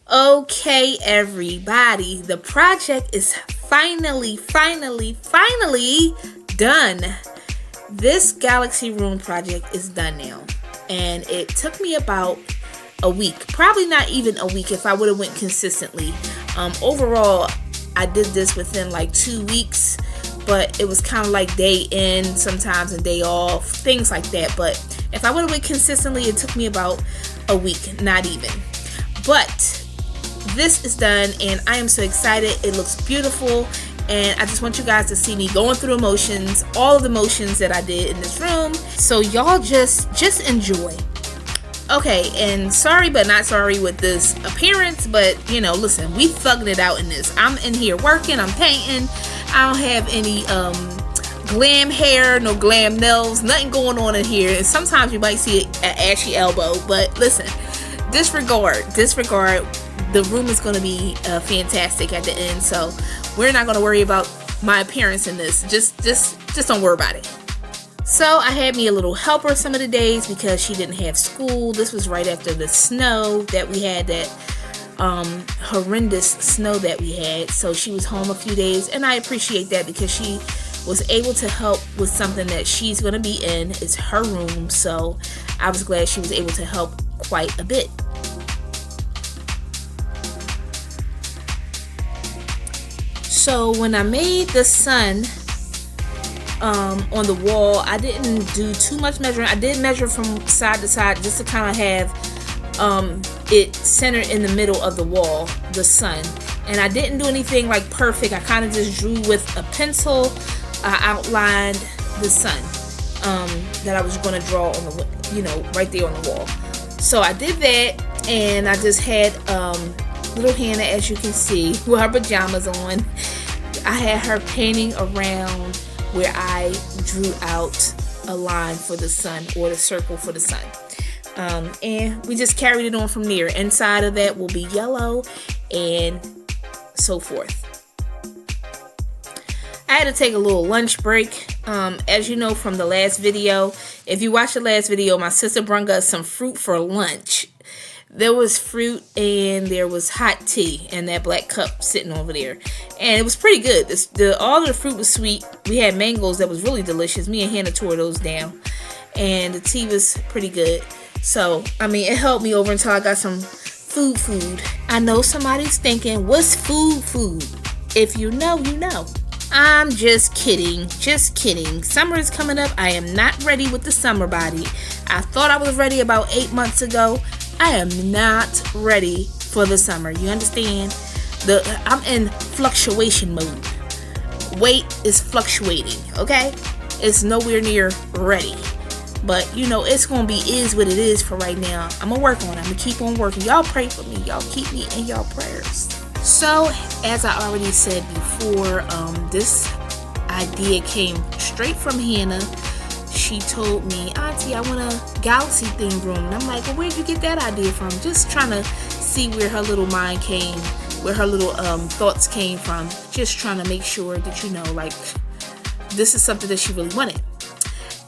Okay, everybody, the project is finally done. This Galaxy Room project is done now, and it took me about a week, probably not even a week if I would have went consistently. Overall, I did this within like 2 weeks, but it was kind of like day in sometimes and day off, things like that. But if I would have went consistently, it took me about a week, not even. But this is done, and I am so excited. It looks beautiful, and I just want you guys to see me going through emotions, all of the motions that I did in this room. So y'all just enjoy. Okay, and sorry but not sorry with this appearance, but you know, listen, we thugging it out in this. I'm in here working, I'm painting. I don't have any glam hair, no glam nails, nothing going on in here. And sometimes you might see an ashy elbow, but listen, disregard. The room is going to be fantastic at the end, so we're not going to worry about my appearance in this. Just don't worry about it. So I had me a little helper some of the days because she didn't have school. This was right after the snow that we had, that horrendous snow that we had. So she was home a few days, and I appreciate that because she was able to help with something that she's going to be in. It's her room, so I was glad she was able to help quite a bit. So when I made the sun on the wall, I didn't do too much measuring. I did measure from side to side just to kind of have it centered in the middle of the wall, the sun. And I didn't do anything like perfect. I kind of just drew with a pencil. I outlined the sun that I was going to draw on the, right there on the wall. So I did that, and I just had little Hannah, as you can see, with her pajamas on. I had her painting around where I drew out a line for the sun, or the circle for the sun. And we just carried it on from there. Inside of that will be yellow and so forth. I had to take a little lunch break. As you know from the last video, if you watched the last video, my sister brought us some fruit for lunch. There was fruit and there was hot tea in that black cup sitting over there, and it was pretty good. All of the fruit was sweet. We had mangoes that was really delicious. Me and Hannah tore those down, and the tea was pretty good. So I mean, it helped me over until I got some food. I know somebody's thinking, what's food? If you know, you know. I'm just kidding. Summer is coming up. I am not ready with the summer body. I thought I was ready about 8 months ago. I am not ready for the summer. You understand? I'm in fluctuation mode. Weight is fluctuating, okay? It's nowhere near ready. But, it's going to is what it is for right now. I'm going to work on it. I'm going to keep on working. Y'all pray for me. Y'all keep me in y'all prayers. So, as I already said before, this idea came straight from Hannah. She told me, Auntie, I want a Galaxy themed room. And I'm like, well, where'd you get that idea from? Just trying to see where her little mind came, where her little thoughts came from. Just trying to make sure that, this is something that she really wanted.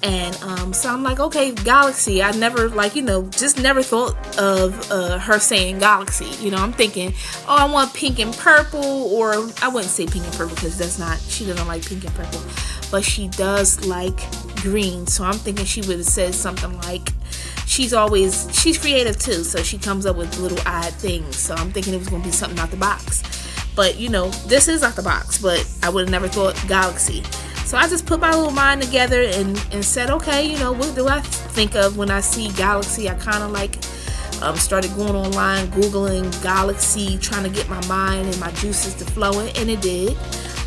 And so I'm like, okay, Galaxy. I never, just never thought of her saying Galaxy. I'm thinking, oh, I want pink and purple, or I wouldn't say pink and purple because she doesn't like pink and purple. But she does like green, so I'm thinking she would have said something like, she's creative too, so she comes up with little odd things. So I'm thinking it was going to be something out the box. But, this is out the box, but I would have never thought Galaxy. So I just put my little mind together and said, okay, what do I think of when I see Galaxy? I kind of started going online, Googling Galaxy, trying to get my mind and my juices to flowing, and it did.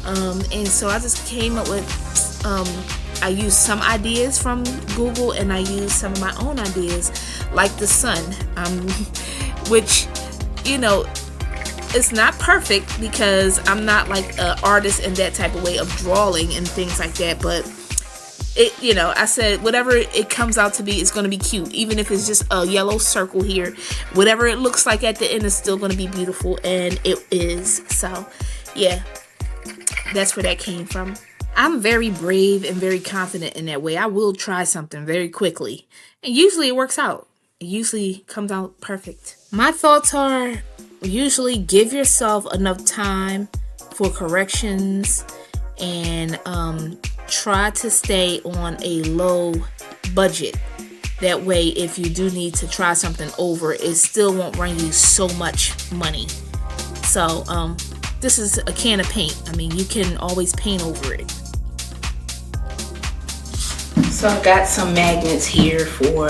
And so I just came up with, I used some ideas from Google, and I used some of my own ideas, like the sun, which, it's not perfect because I'm not like an artist in that type of way of drawing and things like that, but it, I said whatever it comes out to be, it's going to be cute. Even if it's just a yellow circle here, whatever it looks like at the end is still going to be beautiful, and it is. So yeah, that's where that came from. I'm very brave and very confident in that way. I will try something very quickly, and usually it works out. It usually comes out perfect. My thoughts are, usually give yourself enough time for corrections, and try to stay on a low budget. That way, if you do need to try something over, it still won't run you so much money. So this is a can of paint. I mean, you can always paint over it. So I got some magnets here for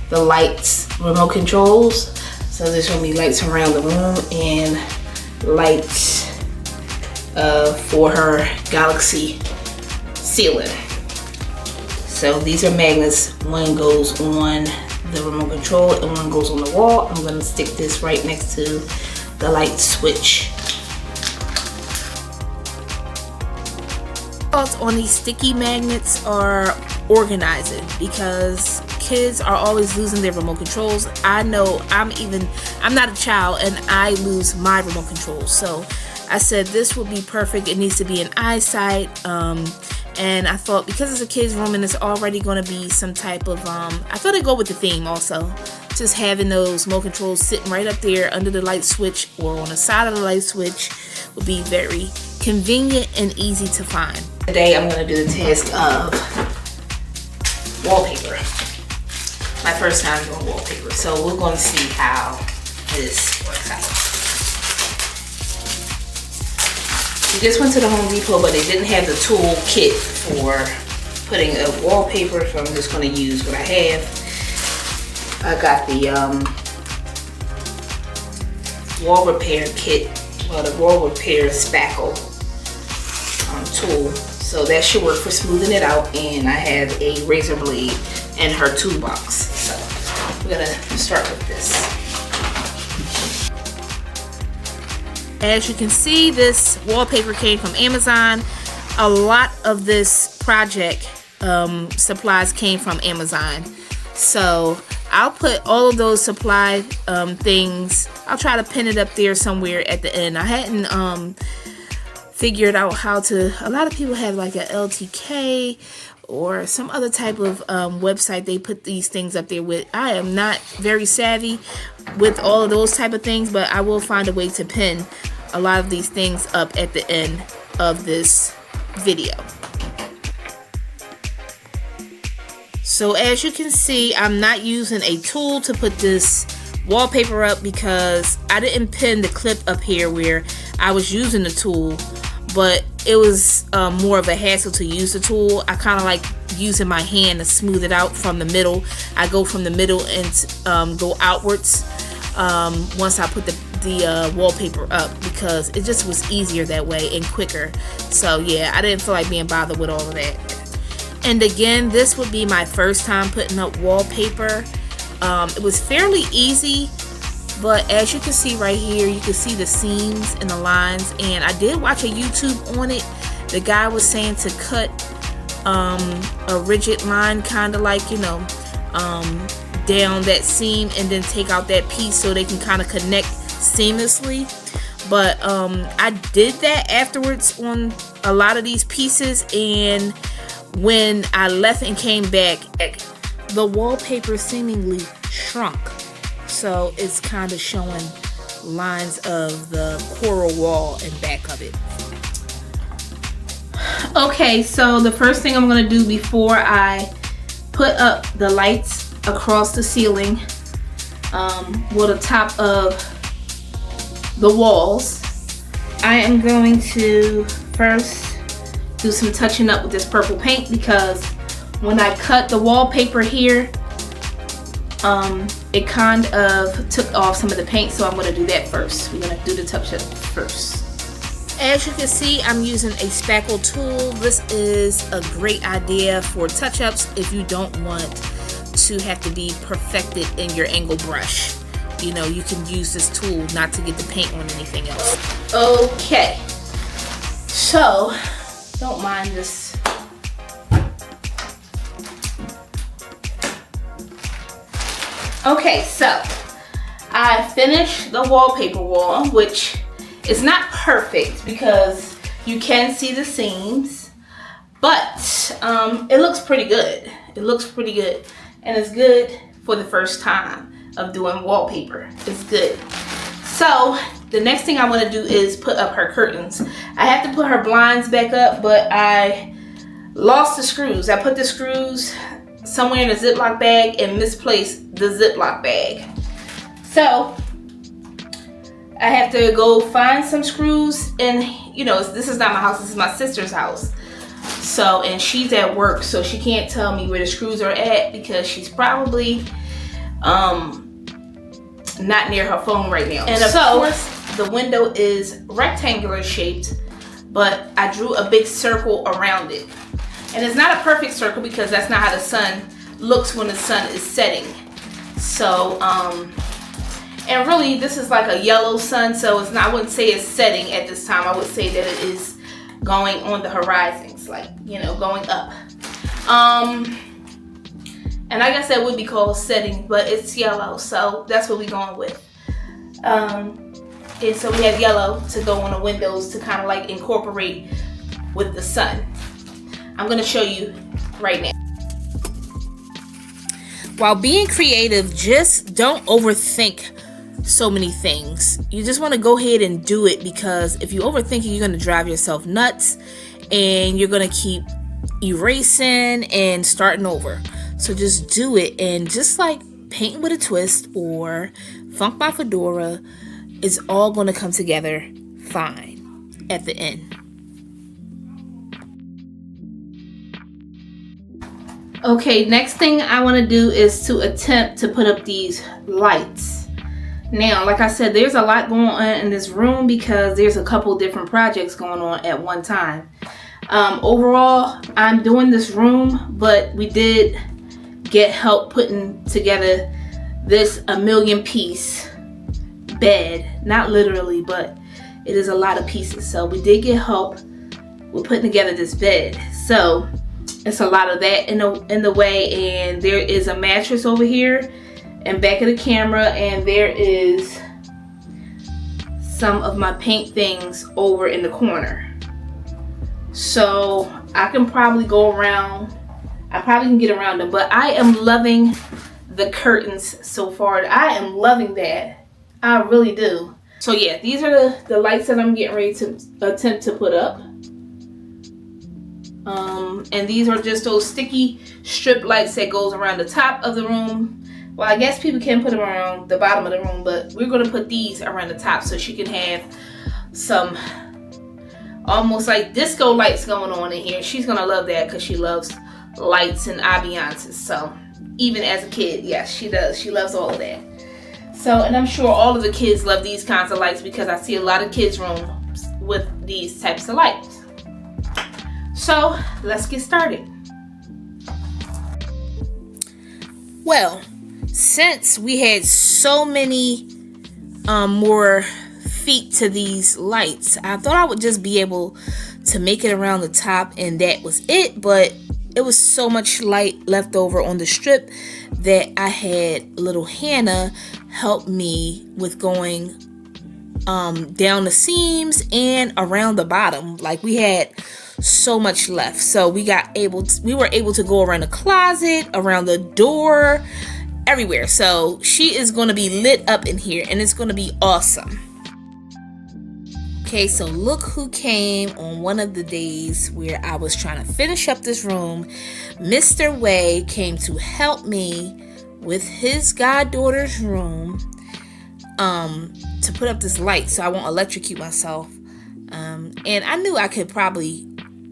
the lights, remote controls. So there's gonna be lights around the room and lights for her Galaxy ceiling. So these are magnets. One goes on the remote control and one goes on the wall. I'm gonna stick this right next to the light switch. Thoughts on these sticky magnets are organizing, because kids are always losing their remote controls. I know I'm not a child and I lose my remote controls. So I said this would be perfect. It needs to be in eyesight. And I thought, because it's a kid's room and it's already going to be some type of, I thought it'd go with the theme also. Just having those remote controls sitting right up there under the light switch or on the side of the light switch would be very convenient and easy to find. Today I'm going to do the task of wallpaper. My first time doing wallpaper. So we're going to see how this works out. We just went to the Home Depot, but they didn't have the tool kit for putting a wallpaper, so I'm just going to use what I have. I got the wall repair kit, or the wall repair spackle tool. So that should work for smoothing it out, and I have a razor blade and her toolbox. So we're going to start with this. As you can see, this wallpaper came from Amazon. A lot of this project supplies came from Amazon. So I'll put all of those supply things, I'll try to pin it up there somewhere at the end. I hadn't figured out how to, a lot of people have like a LTK or some other type of website they put these things up there with. I am not very savvy with all of those type of things, but I will find a way to pin a lot of these things up at the end of this video. So as you can see, I'm not using a tool to put this wallpaper up because I didn't pin the clip up here where I was using the tool, but it was more of a hassle to use the tool. I kind of like using my hand to smooth it out from the middle. I go from the middle and go outwards once I put the wallpaper up, because it just was easier that way and quicker. So yeah, I didn't feel like being bothered with all of that. And again, this would be my first time putting up wallpaper. It was fairly easy, but as you can see right here, you can see the seams and the lines, and I did watch a YouTube on it. The guy was saying to cut a rigid line, kind of like, you know, down that seam and then take out that piece so they can kind of connect seamlessly. But I did that afterwards on a lot of these pieces, and when I left and came back, the wallpaper seemingly shrunk. So it's kind of showing lines of the coral wall and back of it. Okay, so the first thing I'm going to do before I put up the lights across the ceiling, with the top of the walls, I am going to first do some touching up with this purple paint, because when I cut the wallpaper here, it kind of took off some of the paint, so I'm going to do that first. We're going to do the touch up first. As you can see, I'm using a spackle tool. This is a great idea for touch-ups if you don't want to have to be perfected in your angle brush. You know, you can use this tool not to get the paint on anything else. Okay, so don't mind this. Okay, so I finished the wallpaper wall, which is not perfect because you can see the seams, but it looks pretty good. It looks pretty good, and it's good for the first time of doing wallpaper. It's good. So the next thing I want to do is put up her curtains. I have to put her blinds back up, but I lost the screws. I put the screws somewhere in a Ziploc bag and misplaced the Ziploc bag. So I have to go find some screws, and you know, this is not my house, this is my sister's house. So, and she's at work, so she can't tell me where the screws are at because she's probably not near her phone right now. And of course, the window is rectangular shaped, but I drew a big circle around it. And it's not a perfect circle because that's not how the sun looks when the sun is setting. So, and really this is like a yellow sun, so it's not, I wouldn't say it's setting at this time. I would say that it is going on the horizons, like, you know, going up. And I guess that would be called setting, but it's yellow, so that's what we're going with. And so we have yellow to go on the windows to kind of like incorporate with the sun. I'm going to show you right now. While being creative, just don't overthink so many things. You just want to go ahead and do it, because if you overthink it, you're going to drive yourself nuts and you're going to keep erasing and starting over. So just do it, and just like Painting with a Twist or Funk by Fedora, is all going to come together fine at the end. Okay, next thing I want to do is to attempt to put up these lights. Now, like I said, there's a lot going on in this room because there's a couple different projects going on at one time. Overall, I'm doing this room, but we did get help putting together this 1,000,000 piece bed. Not literally, but it is a lot of pieces. So we did get help with putting together this bed. So it's a lot of that in the way, and there is a mattress over here and back of the camera, and there is some of my paint things over in the corner. So I can probably go around, I probably can get around them, but I am loving the curtains so far. I am loving that. I really do. So yeah, these are the lights that I'm getting ready to attempt to put up. And these are just those sticky strip lights that goes around the top of the room. Well, I guess people can put them around the bottom of the room, but we're going to put these around the top so she can have some almost like disco lights going on in here. She's going to love that because she loves lights and ambiances. So even as a kid, yes, she does. She loves all of that. So, and I'm sure all of the kids love these kinds of lights because I see a lot of kids' rooms with these types of lights. So let's get started. Well, since we had so many more feet to these lights, I thought I would just be able to make it around the top and that was it, but it was so much light left over on the strip that I had little Hannah help me with going down the seams and around the bottom. Like, we had so much left, so we were able to go around the closet, around the door, everywhere. So she is going to be lit up in here and it's going to be awesome. Okay, so look who came on one of the days where I was trying to finish up this room. Mr. Way came to help me with his goddaughter's room to put up this light so I won't electrocute myself. And I knew I could probably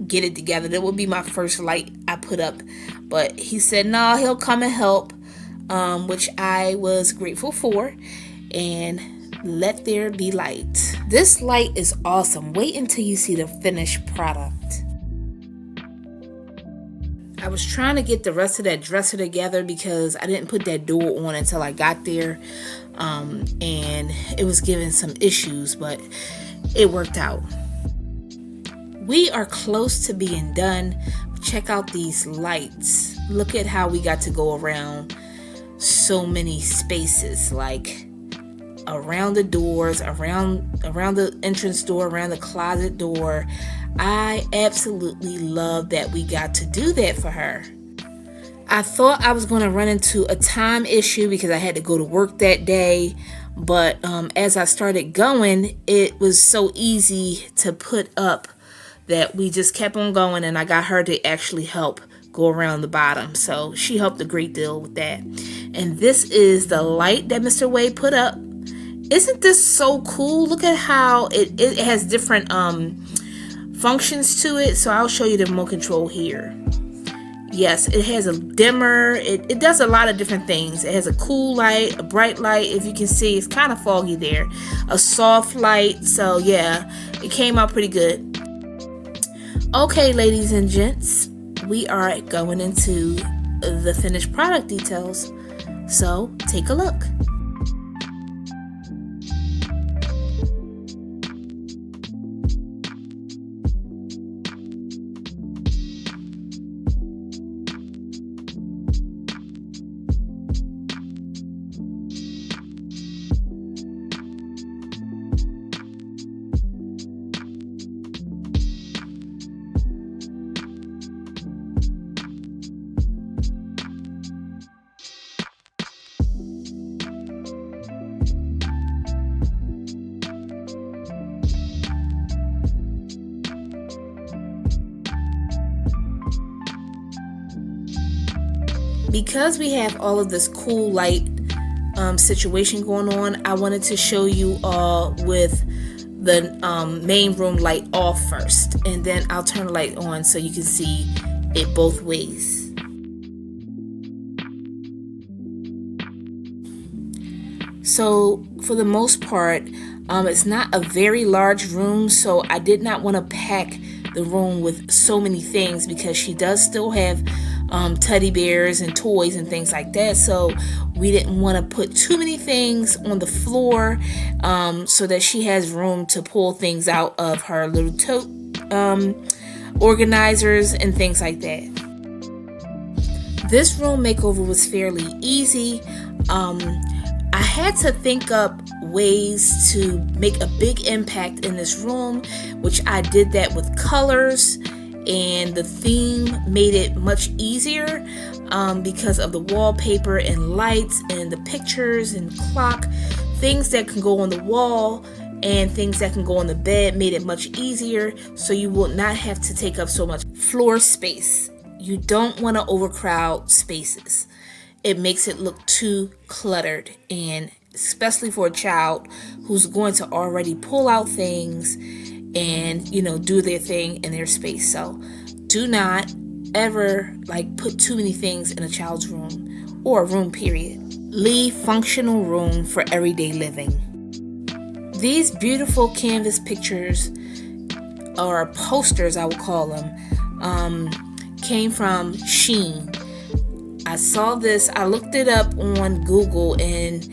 get it together. That would be my first light I put up, but he said no, he'll come and help, which I was grateful for, and let there be light. This light is awesome. Wait until you see the finished product. I was trying to get the rest of that dresser together because I didn't put that door on until I got there, and it was giving some issues, but it worked out. We are close to being done. Check out these lights. Look at how we got to go around so many spaces, like around the doors, around the entrance door, around the closet door. I absolutely love that we got to do that for her. I thought I was going to run into a time issue because I had to go to work that day, But as I started going, it was so easy to put up that we just kept on going, and I got her to actually help go around the bottom. So she helped a great deal with that. And this is the light that Mr. Wade put up. Isn't this so cool? Look at how it has different functions to it. So I'll show you the remote control here. Yes, it has a dimmer. It does a lot of different things. It has a cool light, a bright light. If you can see, it's kind of foggy there. A soft light. So yeah, it came out pretty good. Okay, ladies and gents, we are going into the finished product details. So take a look. Because we have all of this cool light situation going on, I wanted to show you all with the main room light off first, and then I'll turn the light on so you can see it both ways. So for the most part, it's not a very large room, so I did not want to pack the room with so many things, because she does still have teddy bears and toys and things like that. So we didn't want to put too many things on the floor, so that she has room to pull things out of her little tote organizers and things like that. This room makeover was fairly easy. I had to think up ways to make a big impact in this room, which I did that with colors, and the theme made it much easier because of the wallpaper and lights and the pictures and clock. Things that can go on the wall and things that can go on the bed made it much easier, so you will not have to take up so much floor space. You don't want to overcrowd spaces. It makes it look too cluttered, and especially for a child who's going to already pull out things and, you know, do their thing in their space. So do not ever put too many things in a child's room, or a room period. Leave functional room for everyday living. These beautiful canvas pictures, or posters I would call them, came from Shein. I saw this, I looked it up on Google, and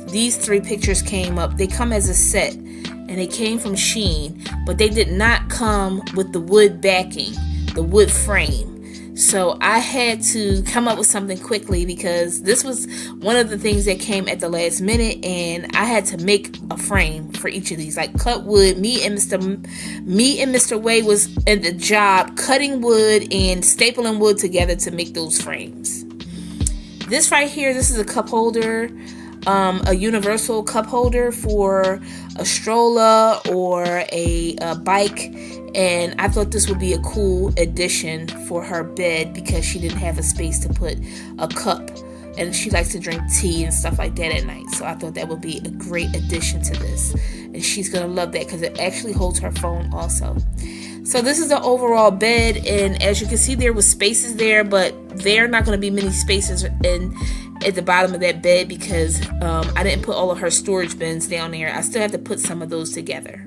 these 3 pictures came up. They come as a set, and they came from Shein, but they did not come with the wood backing, the wood frame. So I had to come up with something quickly, because this was one of the things that came at the last minute, and I had to make a frame for each of these, like cut wood. Me and Mr. Wade was in the job cutting wood and stapling wood together to make those frames. This right here, this is a cup holder, a universal cup holder for a stroller or a bike, and I thought this would be a cool addition for her bed, because she didn't have a space to put a cup, and she likes to drink tea and stuff like that at night. So I thought that would be a great addition to this, and she's gonna love that because it actually holds her phone also. So this is the overall bed, and as you can see, there was spaces there, but there are not going to be many spaces at the bottom of that bed, because I didn't put all of her storage bins down there. I still have to put some of those together.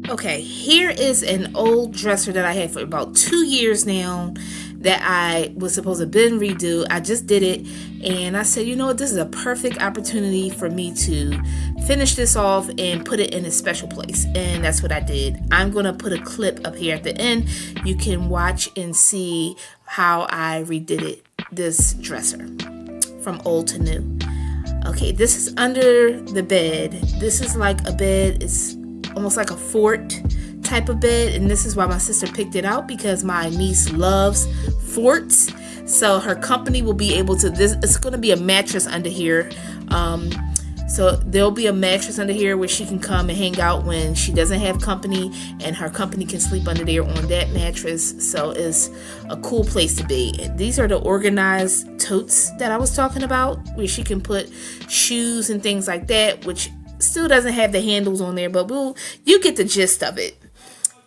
Okay, here is an old dresser that I had for about 2 years now that I was supposed to bin redo. I just did it, and I said, you know what, this is a perfect opportunity for me to finish this off and put it in a special place, and that's what I did. I'm going to put a clip up here at the end. You can watch and see how I redid it, this dresser, from old to new. Okay, this is under the bed. This is like a bed, it's almost like a fort type of bed, and this is why my sister picked it out, because my niece loves forts. So her company will be able to, this, it's going to be a mattress under here, So there'll be a mattress under here where she can come and hang out when she doesn't have company, and her company can sleep under there on that mattress. So it's a cool place to be. These are the organized totes that I was talking about, where she can put shoes and things like that, which still doesn't have the handles on there, but you get the gist of it.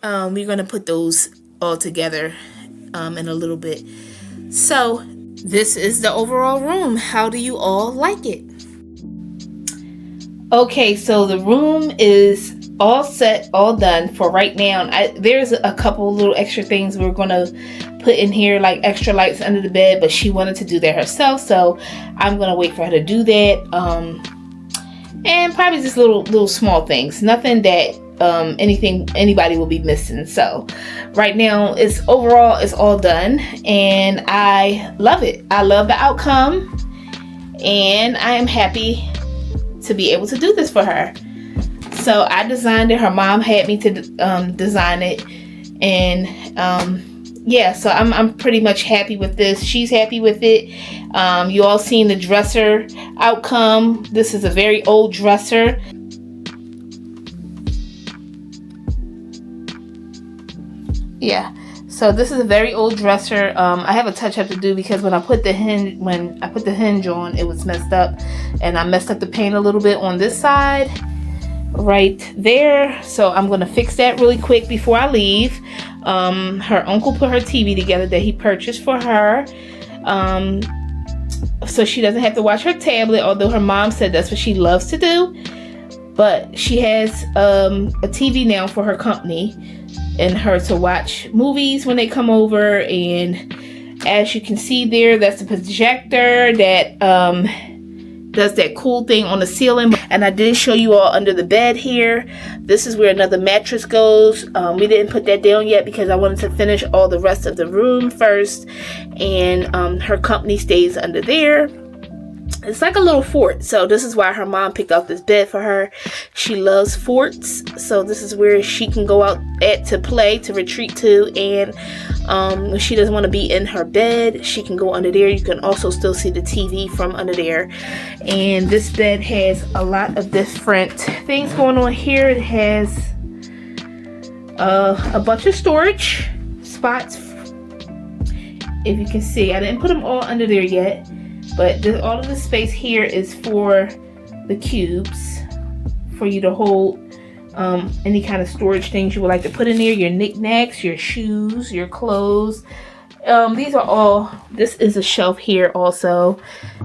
We're going to put those all together in a little bit. So this is the overall room. How do you all like it? Okay, so the room is all set, all done for right now. There's a couple little extra things we're going to put in here, like extra lights under the bed, but she wanted to do that herself, so I'm going to wait for her to do that. And probably just little small things, nothing that anybody will be missing. So right now it's all done, and I love it. I love the outcome, and I am happy to be able to do this for her. So I designed it. Her mom had me to design it, and yeah, so I'm pretty much happy with this. She's happy with it. You all seen the dresser outcome. This is a very old dresser. Yeah, so this is a very old dresser. I have a touch up to do because when I put the hinge on, it was messed up, and I messed up the paint a little bit on this side right there. So I'm gonna fix that really quick before I leave. Her uncle put her TV together that he purchased for her, so she doesn't have to watch her tablet, although her mom said that's what she loves to do. But she has a TV now for her company and her to watch movies when they come over. And as you can see there, that's the projector that does that cool thing on the ceiling. And I did show you all under the bed here. This is where another mattress goes. We didn't put that down yet because I wanted to finish all the rest of the room first. And her company stays under there. It's like a little fort, so this is why her mom picked out this bed for her. She loves forts, so this is where she can go out to play, to retreat to. And when she doesn't want to be in her bed, she can go under there. You can also still see the TV from under there. And this bed has a lot of different things going on here. It has a bunch of storage spots. If you can see, I didn't put them all under there yet. But all of the space here is for the cubes, for you to hold any kind of storage things you would like to put in there, your knickknacks, your shoes, your clothes. These are all, this is a shelf here also.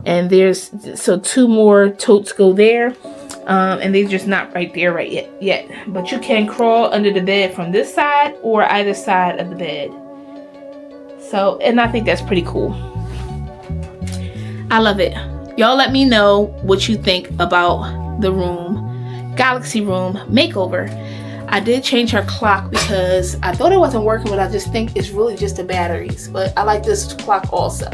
And so 2 more totes go there. And they're just not right there yet. But you can crawl under the bed from this side or either side of the bed. So, and I think that's pretty cool. I love it. Y'all let me know what you think about the room, Galaxy Room makeover. I did change her clock because I thought it wasn't working, but I just think it's really just the batteries. But I like this clock also.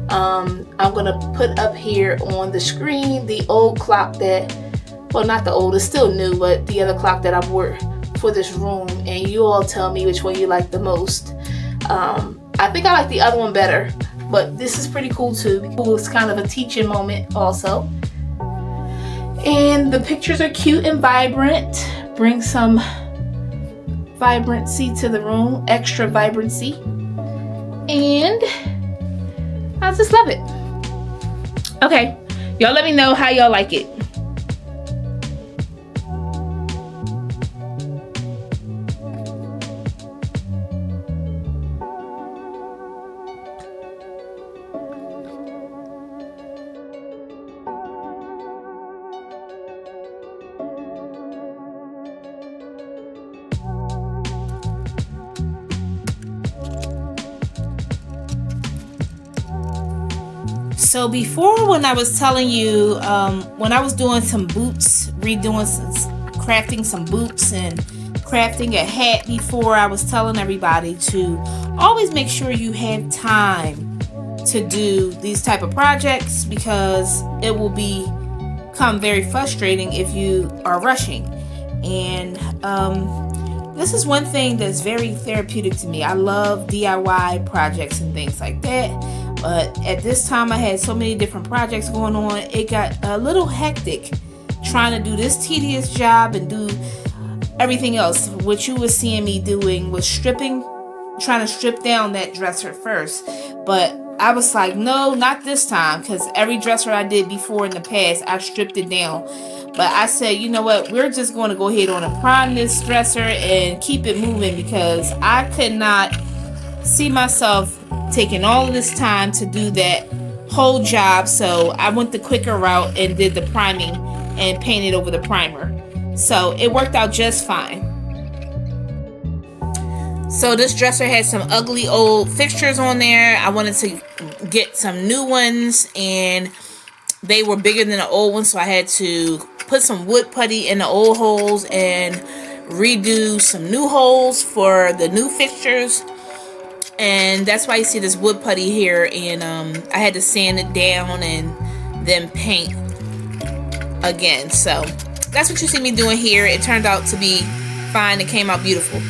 I'm gonna put up here on the screen the old clock that, well, not the old, it's still new, but the other clock that I bought for this room, and you all tell me which one you like the most. I think I like the other one better. But this is pretty cool too. It's kind of a teaching moment also. And the pictures are cute and vibrant. Bring some vibrancy to the room, extra vibrancy. And I just love it. Okay, y'all let me know how y'all like it. So before, when I was telling you, when I was doing some boots, crafting some boots and crafting a hat before, I was telling everybody to always make sure you have time to do these type of projects, because it will become very frustrating if you are rushing. And this is one thing that's very therapeutic to me. I love DIY projects and things like that. But at this time, I had so many different projects going on. It got a little hectic trying to do this tedious job and do everything else. What you were seeing me doing was stripping, trying to strip down that dresser first. But I was like, no, not this time, because every dresser I did before in the past, I stripped it down. But I said, you know what, we're just going to go ahead on and prime this dresser and keep it moving, because I could not see myself taking all of this time to do that whole job. So I went the quicker route and did the priming and painted over the primer. So it worked out just fine. So this dresser had some ugly old fixtures on there. I wanted to get some new ones, and they were bigger than the old ones, so I had to put some wood putty in the old holes and redo some new holes for the new fixtures. And that's why you see this wood putty here, and I had to sand it down and then paint again. So that's what you see me doing here. It turned out to be fine. It came out beautiful.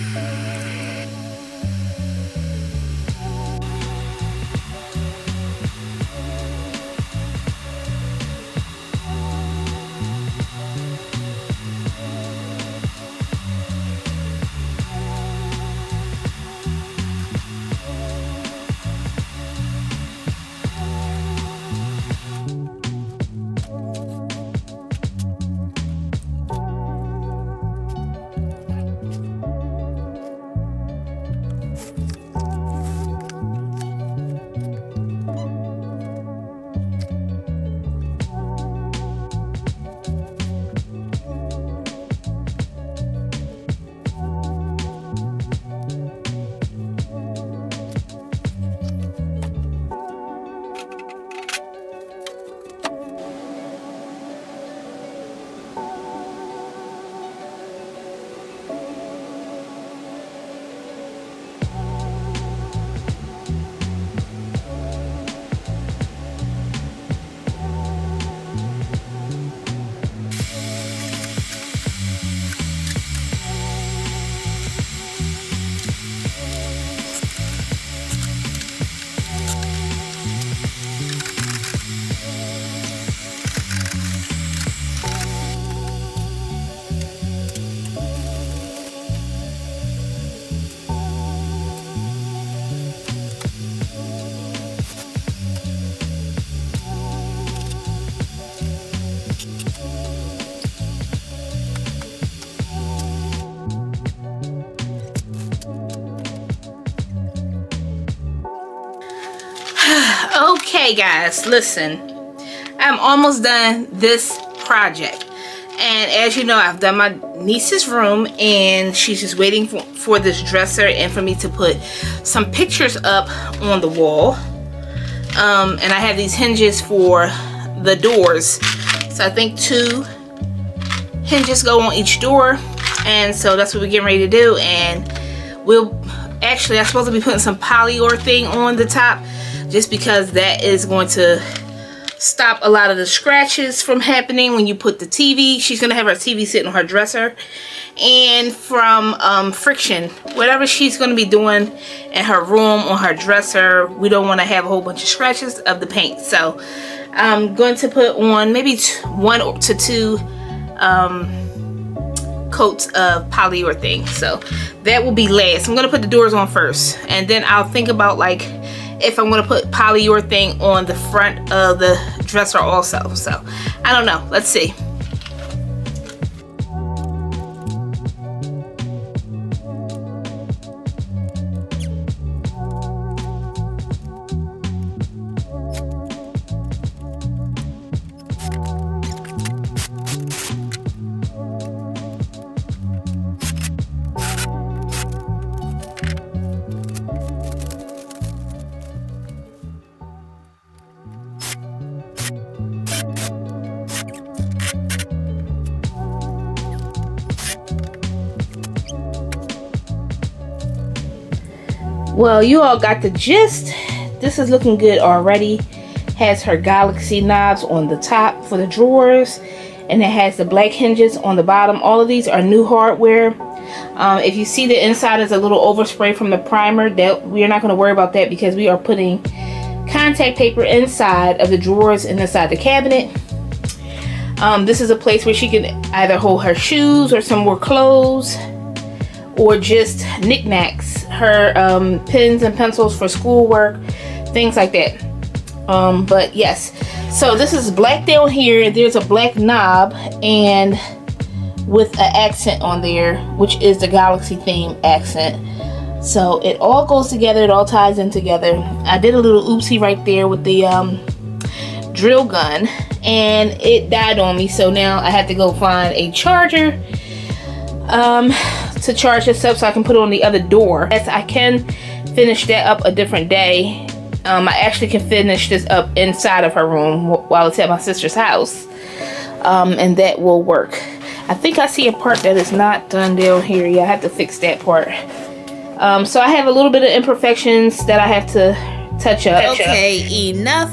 Okay guys, listen, I'm almost done this project, and as you know, I've done my niece's room, and she's just waiting for this dresser and for me to put some pictures up on the wall. And I have these hinges for the doors, so I think 2 hinges go on each door, and so that's what we're getting ready to do. And we'll actually, I'm supposed to be putting some polyurethane on the top, just because that is going to stop a lot of the scratches from happening when you put the TV. She's going to have her TV sitting on her dresser, and from friction, whatever she's going to be doing in her room on her dresser, we don't want to have a whole bunch of scratches of the paint. So I'm going to put on maybe 1 to 2 coats of polyurethane. So that will be last. I'm going to put the doors on first, and then I'll think about like if I'm going to put polyurethane on the front of the dresser also. So I don't know, let's see. Well, you all got the gist. This is looking good already. Has her galaxy knobs on the top for the drawers, and it has the black hinges on the bottom. All of these are new hardware. If you see the inside is a little overspray from the primer, that we're not going to worry about that, because we are putting contact paper inside of the drawers and inside the cabinet. This is a place where she can either hold her shoes or some more clothes, or just knickknacks, her pens and pencils for schoolwork, things like that. But yes, so this is black down here. There's a black knob and with an accent on there, which is the galaxy theme accent. So it all goes together, it all ties in together. I did a little oopsie right there with the drill gun, and it died on me, so now I had to go find a charger to charge this up so I can put it on the other door. Yes, I can finish that up a different day. I actually can finish this up inside of her room while it's at my sister's house, and that will work. I think I see a part that is not done down here. Yeah, I have to fix that part. So I have a little bit of imperfections that I have to touch up. Okay, enough.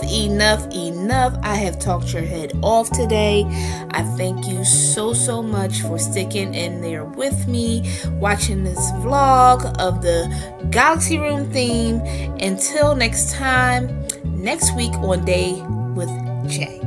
I have talked your head off today. I thank you so much for sticking in there with me, watching this vlog of the Galaxy Room theme. Until next time, next week on Day with Jay.